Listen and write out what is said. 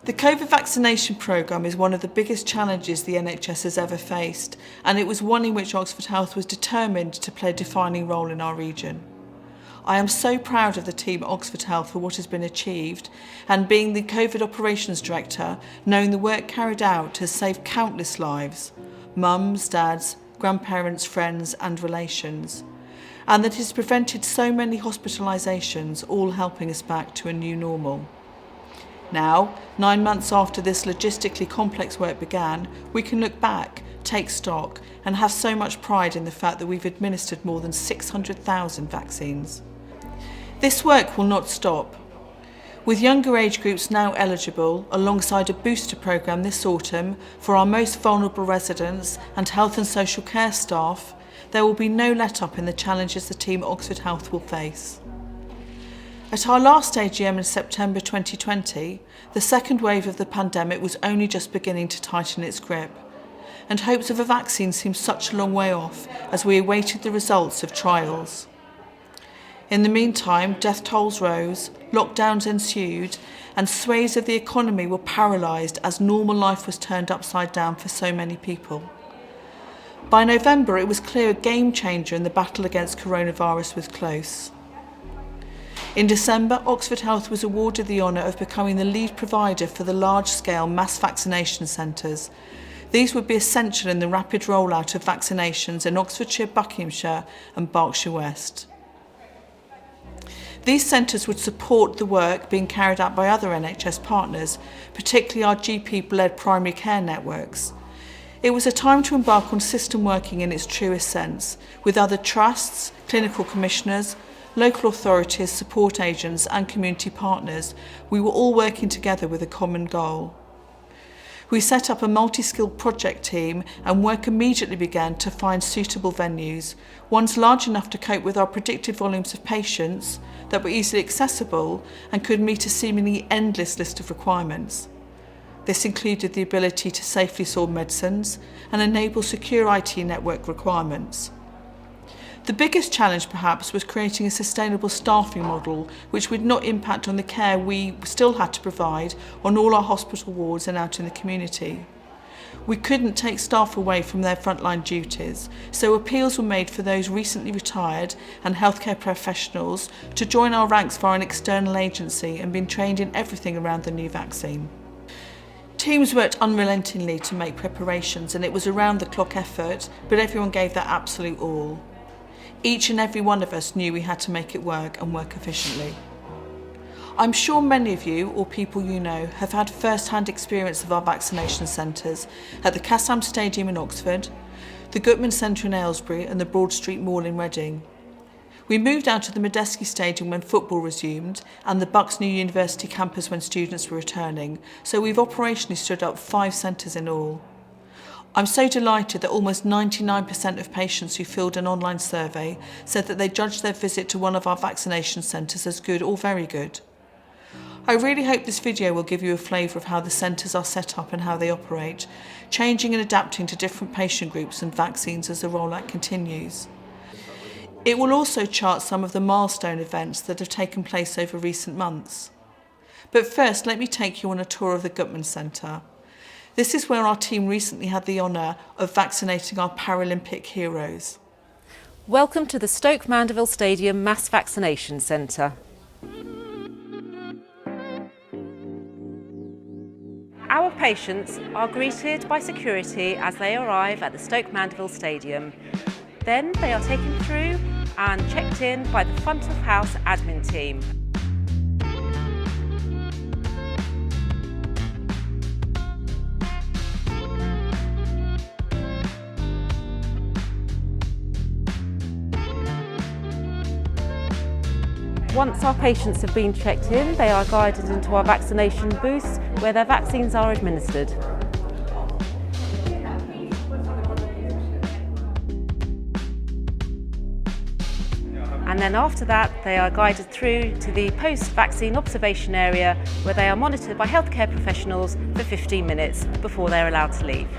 The COVID vaccination programme is one of the biggest challenges the NHS has ever faced, and it was one in which Oxford Health was determined to play a defining role in our region. I am so proud of the team at Oxford Health for what has been achieved, and being the COVID Operations Director, knowing the work carried out has saved countless lives, mums, dads, grandparents, friends and relations, and that it has prevented so many hospitalisations, all helping us back to a new normal. Now, 9 months after this logistically complex work began, we can look back, take stock and have so much pride in the fact that we've administered more than 600,000 vaccines. This work will not stop. With younger age groups now eligible, alongside a booster programme this autumn for our most vulnerable residents and health and social care staff, there will be no let-up in the challenges the team at Oxford Health will face. At our last AGM in September 2020, the second wave of the pandemic was only just beginning to tighten its grip, and hopes of a vaccine seemed such a long way off as we awaited the results of trials. In the meantime, death tolls rose, lockdowns ensued, and swathes of the economy were paralysed as normal life was turned upside down for so many people. By November, it was clear a game changer in the battle against coronavirus was close. In December, Oxford Health was awarded the honour of becoming the lead provider for the large-scale mass vaccination centres. These would be essential in the rapid rollout of vaccinations in Oxfordshire, Buckinghamshire and Berkshire West. These centres would support the work being carried out by other NHS partners, particularly our GP-led primary care networks. It was a time to embark on system working in its truest sense, with other trusts, clinical commissioners, local authorities, support agents and community partners. We were all working together with a common goal. We set up a multi-skilled project team and work immediately began to find suitable venues, ones large enough to cope with our predicted volumes of patients, that were easily accessible and could meet a seemingly endless list of requirements. This included the ability to safely store medicines and enable secure IT network requirements. The biggest challenge perhaps was creating a sustainable staffing model which would not impact on the care we still had to provide on all our hospital wards and out in the community. We couldn't take staff away from their frontline duties, so appeals were made for those recently retired and healthcare professionals to join our ranks via an external agency and been trained in everything around the new vaccine. Teams worked unrelentingly to make preparations and it was a round-the-clock effort, but everyone gave their absolute all. Each and every one of us knew we had to make it work and work efficiently. I'm sure many of you, or people you know, have had first-hand experience of our vaccination centres at the Casam Stadium in Oxford, the Gutman Centre in Aylesbury and the Broad Street Mall in Reading. We moved out to the Medeski Stadium when football resumed and the Bucks New University campus when students were returning, so we've operationally stood up 5 centres in all. I'm so delighted that almost 99% of patients who filled an online survey said that they judged their visit to one of our vaccination centres as good or very good. I really hope this video will give you a flavour of how the centres are set up and how they operate, changing and adapting to different patient groups and vaccines as the rollout continues. It will also chart some of the milestone events that have taken place over recent months. But first, let me take you on a tour of the Gutman Centre. This is where our team recently had the honour of vaccinating our Paralympic heroes. Welcome to the Stoke Mandeville Stadium Mass Vaccination Centre. Our patients are greeted by security as they arrive at the Stoke Mandeville Stadium. Then they are taken through and checked in by the front of house admin team. Once our patients have been checked in, they are guided into our vaccination booths where their vaccines are administered. And then after that, they are guided through to the post-vaccine observation area where they are monitored by healthcare professionals for 15 minutes before they're allowed to leave.